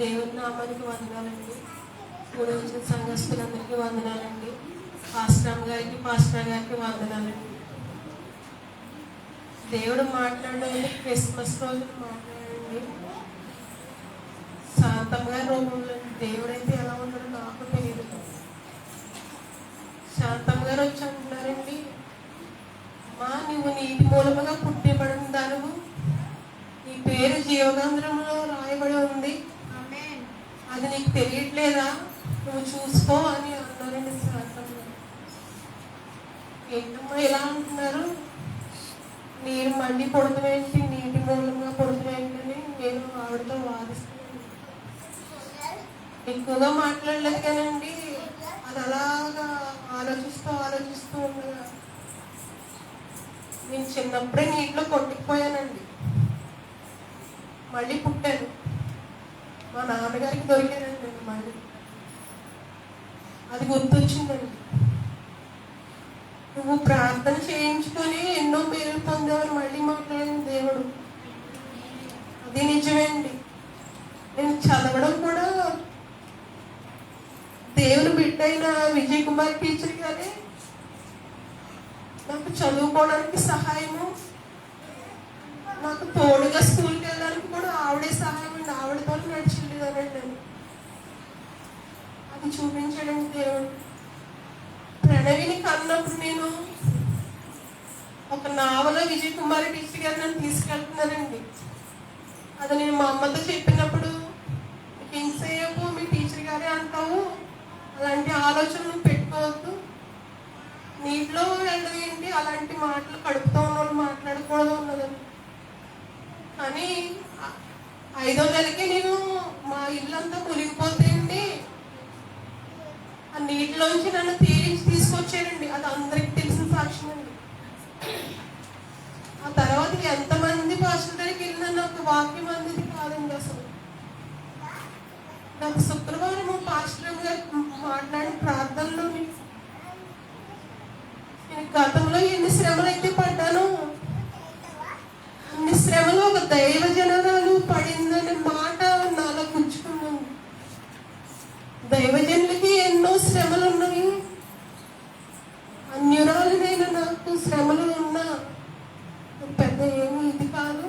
దేవుని నామానికి వందనాలండి. కూడి వచ్చిన సంఘస్థులందరికీ వందనాలండి. పాస్టర్ గారికి వందనాలండి. దేవుడు మాట్లాడండి. క్రిస్మస్ రోజు మాట్లాడండి. శాంతమ్మ గారి రూపంలో దేవుడైతే ఎలా ఉన్నాడో నాకు తెలియదు. శాంతమ్మ గారు వచ్చి అంటున్నారండి, మా నువ్వు నీటి మూలముగా పుట్టిబడిన దానివు, నీ పేరు జీవగ్రంథంలో రాయబడి ఉంది, అది నీకు తెలియట్లేదా, నువ్వు చూసుకో అని అన్నారండి శాంతమ్మ గారు. ఏంటమ్మా ఇలా అంటున్నారు, నీరు మండి పొడుతువేంటి, నీటి మూలంగా పొడుతువేంటని నేను ఆవిడతో వాదిస్తున్నాను. ఎక్కువగా మాట్లాడలేదు కానండి, అది అలాగా ఆలోచిస్తూ ఉండగా నేను చిన్నప్పుడే నీటిలో కొట్టుకుపోయానండి. మళ్ళీ పుట్టాను. మా నాన్నగారికి దొరికానండి మళ్ళీ. అది గుర్తొచ్చిందండి. నువ్వు ప్రార్థన చేయించుకొని ఎన్నో పేర్లు పొందావని మళ్ళీ మాట్లాడిన దేవుడు. అది నిజమేండి. నేను చదవడం కూడా దేవుని బిడ్డ అయిన విజయ్ కుమార్ టీచర్ గారే నాకు చదువుకోవడానికి సహాయము, నాకు తోడుగా స్కూల్కి వెళ్ళడానికి కూడా ఆవిడే సహాయం అండి. ఆవిడతో నడిచిండేదానండి నేను. అది చూపించడానికి దేవుడు. ప్రణవిని కన్నప్పుడు నేను ఒక నావలో విజయ్ కుమార్ టీచర్ గారు నన్ను తీసుకెళ్తున్నారండి. అది నేను మా అమ్మతో చెప్పినప్పుడు, ఇంతసేపు మీ టీచర్ గారే అంటావు, అలాంటి ఆలోచనలు పెట్టుకోవద్దు, నీటిలో వెళ్ళడం ఏంటి, అలాంటి మాటలు కడుపుతో ఉన్న వాళ్ళు మాట్లాడకూడదు ఉన్నదండి. కానీ 5వ నెలకి నేను మా ఇల్లంతా మునిగిపోతే అండి, ఆ నీటిలోంచి నన్ను తీసుకొచ్చారండి. అది అందరికి తెలిసిన సాక్ష్యం అండి. ఆ తర్వాత ఎంతమంది పాస్టర్ దగ్గరికి వెళ్ళినా నాకు వాక్యం అందిది కాదండి. అసలు నాకు శుక్రవారం పాస్టర్ గారు మాట్లాడిన ప్రార్థనలో నేను గతంలో ఎన్ని శ్రమలు అయితే పడ్డానో, అన్ని శ్రమలు ఒక దైవ జనరాలు పడిందనే మాట నాలో గుచ్చుకున్నాను. దైవజనులకి ఎన్నో శ్రమలు ఉన్నాయి, అన్యురాలనైనా నాకు శ్రమలు ఉన్నా పెద్ద ఏమి ఇది కాదు.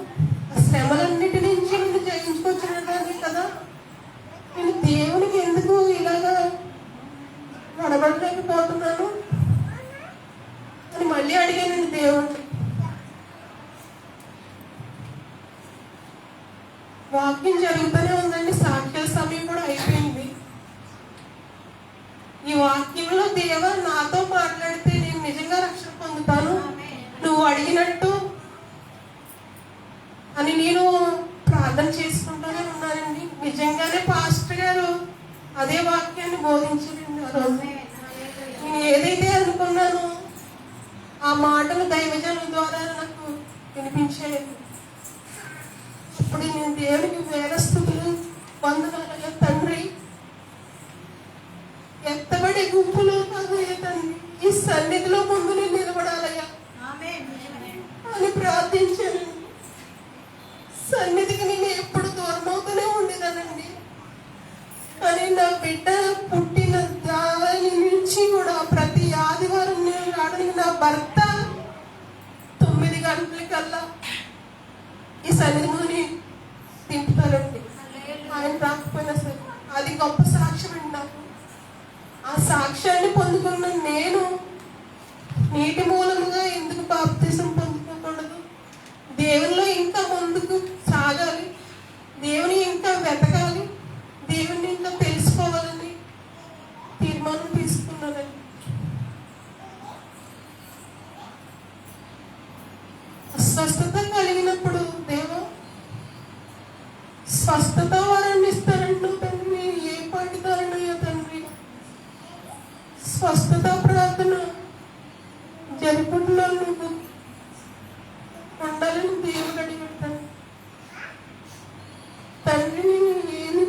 ఆ శ్రమలన్నిటి నుంచి నేను జయించుకొచ్చినదాన్ని కదా, నేను దేవునికి ఎందుకు ఇలాగా నడబడలేకపోతున్నాను అని మళ్ళీ అడిగానండి దేవుడిని. వాక్యం జరుగుతూనే ఉందండి. సాక్షాల సమయం కూడా అయిపోయింది. ఈ వాక్యంలో దేవ నాతో మాట్లాడితే నేను నిజంగా రక్షణ పొందుతాను నువ్వు అడిగినట్టు అని నేను ప్రార్థన చేసుకుంటూనే ఉన్నానండి. నిజంగానే పాస్టర్ గారు అదే వాక్యాన్ని బోధించారండి. ఆ రోజు నేను ఏదైతే అనుకున్నానో ఆ మాటలు దైవజనుల ద్వారా నాకు వినిపించాయి. ఇప్పుడు నేను దేవునికి వేల స్తుతులు వందనాలయ్యా తండ్రి. ఎత్తబడే గుంపులో కాదయ్యా తండ్రి, ఈ సన్నిధిలో ముందు నేను నిలబడాలయ్యా అని ప్రార్థించాను. సన్నిధికి నేను ఎప్పుడు దూరం అవుతూనే ఉండేదానండి. కానీ నా బిడ్డ పుట్టిన దాని నుంచి కూడా ప్రతి ఆదివారం నేను రావడానికి నా భర్త 9 గంటలకల్లా ఈ సన్నిధి ముందు తింపుతారండి. ఆయన రాకపోయినా సరే అది గొప్ప సాక్ష్యం అండి నాకు. ఆ సాక్ష్యాన్ని పొందుకున్న నేను నీటి మూలముగా ఎందుకు బాప్తిసం పొందుకోకూడదు? దేవునిలో ఇంకా ముందుకు సాగాలి, దేవుని ఇంకా వెతకాలి, దేవుని ఇంకా తెలుసుకోవాలని తీర్మానం తీసుకున్నానండి. అస్వస్థత కలిగినప్పుడు దేవా స్వస్థత వరాన్ని ఇస్తారంటున్నావు తండ్రి. ఏ పాటి దారుణయ్యా తండ్రి, స్వస్థత ప్రార్థన జరుపుట్లో నువ్వు ఉండాలని దేవుడు అడిగాడు తండ్రి. నేను ఏమి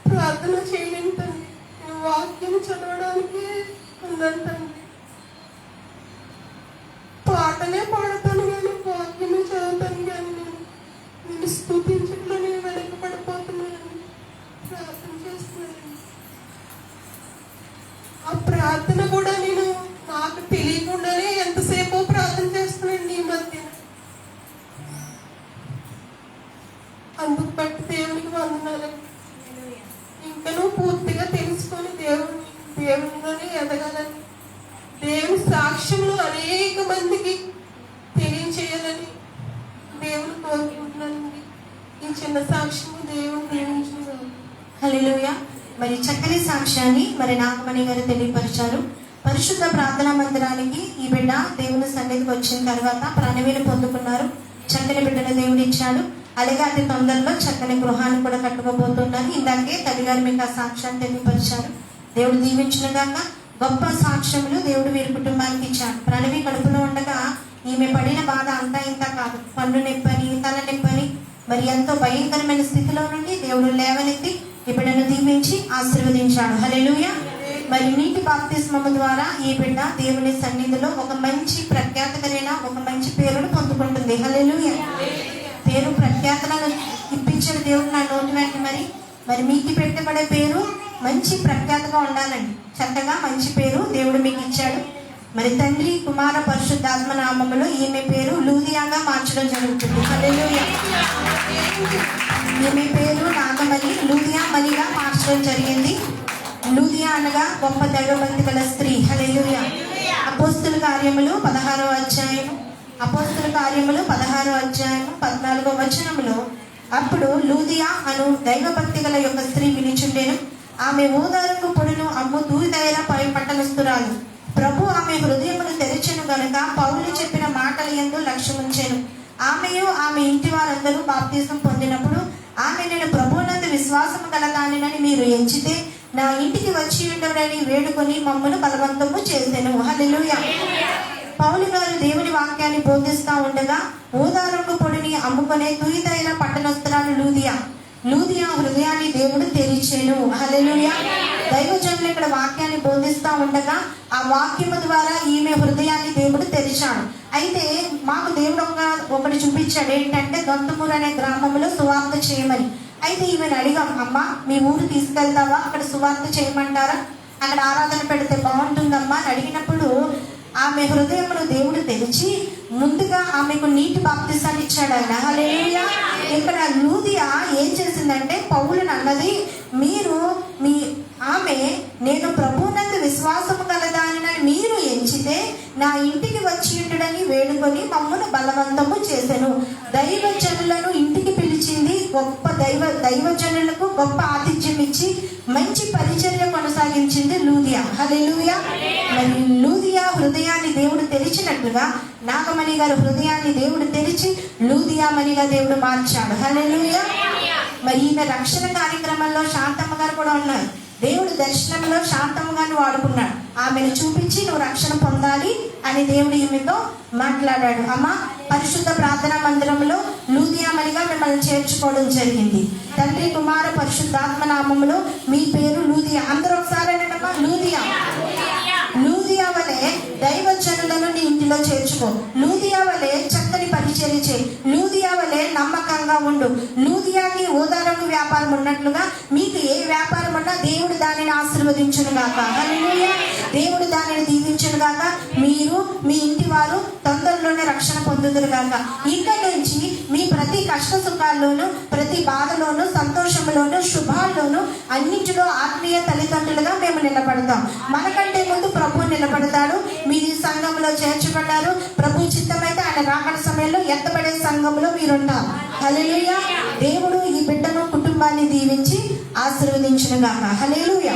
ప్రార్థన చేయలేను తండ్రి, నేను వాక్యం చదవడానికి ఉన్నాను తండ్రి. పాటలే పాడతాను కానీ వాక్యమే చదువుతాను కానీ నేను స్తుతించట్లో నేను వెనకపడిపోతున్నాను. ప్రార్థన కూడా నేను నాకు తెలియకుండానే ఎంతసేపు ప్రార్థన చేస్తున్నానండి ఈ మధ్య. అందుకు బట్టి దేవునికి వందనాలండి. ఇంకనూ పూర్తిగా తెలుసుకొని దేవునిలోనే ఎదగాలని, దేవుని సాక్ష్యంలో అనేక మందికి తెలియచేయాలని దేవుని కోరుకుంటున్నానండి. ఈ చిన్న సాక్ష్యం దేవుని దీవించును. హల్లెలూయా. మరి చక్కని సాక్ష్యాన్ని మరి నాగమణి గారు తెలియపరిచారు. పరిశుద్ధ ప్రార్థనా మందిరానికి ఈ బిడ్డ దేవుని సన్నిధికి వచ్చిన తర్వాత ప్రాణవీని పొందుకున్నారు. చక్కని బిడ్డను దేవుడు ఇచ్చాడు. అలాగే అతి తొందరలో చక్కని గృహాన్ని కూడా కట్టుకోబోతున్నారు. ఇందాకే తల్లిగారు మీకు ఆ సాక్ష్యాన్ని తెలియపరిచారు. దేవుడు దీవించినగాక. గొప్ప సాక్ష్యములు దేవుడు వీరి కుటుంబానికి ఇచ్చాడు. ప్రణవి కడుపులో ఉండగా ఈమె పడిన బాధ అంతా ఇంత కాదు. పన్ను నొప్పని, తల నొప్పని, మరి ఎంతో భయంకరమైన స్థితిలో నుండి దేవుడు లేవనెత్తి ఈ బిడ్డను దీవించి ఆశీర్వదించాడు. హల్లెలూయా. మరి నీటి బాప్తిస్మము ద్వారా ఈ బిడ్డ దేవుని సన్నిధిలో ఒక మంచి ప్రఖ్యాతకరైన ఒక మంచి పేరును పొందుకుంటుంది. హల్లెలూయా. పేరు ప్రఖ్యాతలను ఇప్పించిన దేవుడు నా నోటి వెంట మరి మీకు పెట్టబడే పేరు మంచి ప్రఖ్యాతగా ఉండాలండి. చక్కగా మంచి పేరు దేవుడు మీకు ఇచ్చాడు. మరి తండ్రి, కుమార, పరిశుద్ధాత్మ నామములో ఈమె పేరు లూదియాగా మార్చడం జరుగుతుంది. హల్లెలూయా. ఈమె పేరు నాగమణి లూదియా మణిగా మార్చడం జరిగింది. లూదియా అనగా గొప్ప దైవభక్తి గల స్త్రీ. హల్లెలూయా. అపోస్తుల కార్యములు 16వ అధ్యాయం 14వ వచనములో అప్పుడు లూదియా అను దైవభక్తి గల యొక్క స్త్రీ వినిచుండెను. ఆమె ఊదారంగు పొడును అమ్ము తూయిదైన పట్టణస్థురాలు. ప్రభు ఆమె హృదయమును తెరిచెను గనుక పౌలు చెప్పిన మాటల యందు లక్ష్యముంచెను. ఆమెయు ఆమె ఇంటి వారందరూ బాప్తిజం పొందినప్పుడు ఆమె నేను ప్రభువునందు విశ్వాసము గలదానినని మీరు ఎంచితే నా ఇంటికి వచ్చి ఉండవని వేడుకొని మమ్మను బలవంతము చేసెను. హల్లెలూయా. పౌలు గారు దేవుని వాక్యాన్ని బోధిస్తూ ఉండగా ఊదారంగు పొడిని అమ్ముకునే తూయిదైన పట్టణస్థురాలు లూదియా హృదయాన్ని దేవుడు తెరిచెను. హల్లెలూయా. దైవజనులు ఇక్కడ వాక్యాన్ని బోధిస్తూ ఉండగా ఆ వాక్యము ద్వారా ఈమె హృదయాన్ని దేవుడు తెరిచాడు. అయితే మాకు దేవుడు ఒకటి చూపించాడు. ఏంటంటే దొంతమూరు అనే గ్రామంలో సువార్త చేయమని. అయితే ఈమెను అడిగాం, అమ్మా మీ ఊరు తీసుకెళ్తావా, అక్కడ సువార్త చేయమంటారా, అక్కడ ఆరాధన పెడితే బాగుంటుందమ్మా అని అడిగినప్పుడు ఆమె హృదయమును దేవుడు తెరిచి ముందుగా ఆమెకు నీటి బాప్తిసాన్ని ఇచ్చాడు ఆయన. హల్లెలూయా. ఇక్కడ లూదియా ఏం చేసిందంటే పౌలుని అన్నది, ఆమె నేను ప్రభువునందు విశ్వాసము కలదానని మీరు ఎంచితే నా ఇంటికి వచ్చి ఉండుడని వేడుకొని మమ్మను బలవంతము చేసెను. దైవజనులను ఇంటికి పిలిచింది. గొప్ప దైవజనులకు గొప్ప ఆతిథ్యం ఇచ్చి మంచి పరిచర్య కొనసాగించింది లూదియా. హల్లెలూయా. మరి లూదియా హృదయాన్ని దేవుడు తెరిచినట్లుగా నాగమణి గారి హృదయాన్ని దేవుడు తెరిచి లూదియా మణిగా దేవుడు మార్చాడు. హల్లెలూయా. మరి ఈమె రక్షణ కార్యక్రమంలో శాంతమ్మ గారు కూడా ఉన్నారు. దేవుడు దర్శనంలో శాంతమ్మ గారిని వాడుకున్నాడు. ఆమెను చూపించి నువ్వు రక్షణ పొందాలి అని దేవుడు ఈమెతో మాట్లాడాడు. అమ్మ, పరిశుద్ధ ప్రార్థనా మందిరంలో లూదియా మణిగా మిమ్మల్ని చేర్చుకోవడం జరిగింది. తండ్రి, కుమార, పరిశుద్ధాత్మ నామములో మీ పేరు లూదియా. అందరూ ఒకసారి అన్నమ్మా, లూదియా. లూదియా వలె దైవజనులను నీ ఇంటిలో చేర్చుకో. లూదియా వలె చక్కని పరిచర్య చేయి. లూదియా వలె నమ్మకంగా ఉండు. లూదియాకి ఊదారంగు వ్యాపారం ఉన్నట్లుగా మీకు ఏ వ్యాపారం ఉన్నా దేవుడు దానిని ఆశీర్వదించును గాక. హల్లెలూయా. దేవుడు దానిని దీవించును గాక. మీరు మీ ఇంటి వారు తొందరలోనే రక్షణ పొందుదురు గాక. ఇక్కడి నుంచి మీ ప్రతి కష్ట సుఖాల్లోనూ, ప్రతి బాధలోనూ, సంతోషంలోనూ, శుభాల్లోనూ అన్నింటిలో ఆత్మీయ తల్లిదండ్రులుగా మేము నిలబడతాం. మనకంటే ముందు ప్రభు నిలబడతాడు. మీరు ఈ సంఘంలో చేర్చబడ్డారు. ప్రభు చిత్తమైతే ఆయన రాకడ సమయంలో ఎత్తబడే సంఘంలో మీరుంటారు. హల్లెలూయా. దేవుడు ఈ బిడ్డను కుటుంబాన్ని దీవించి ఆశీర్వదించును గాక. హల్లెలూయా.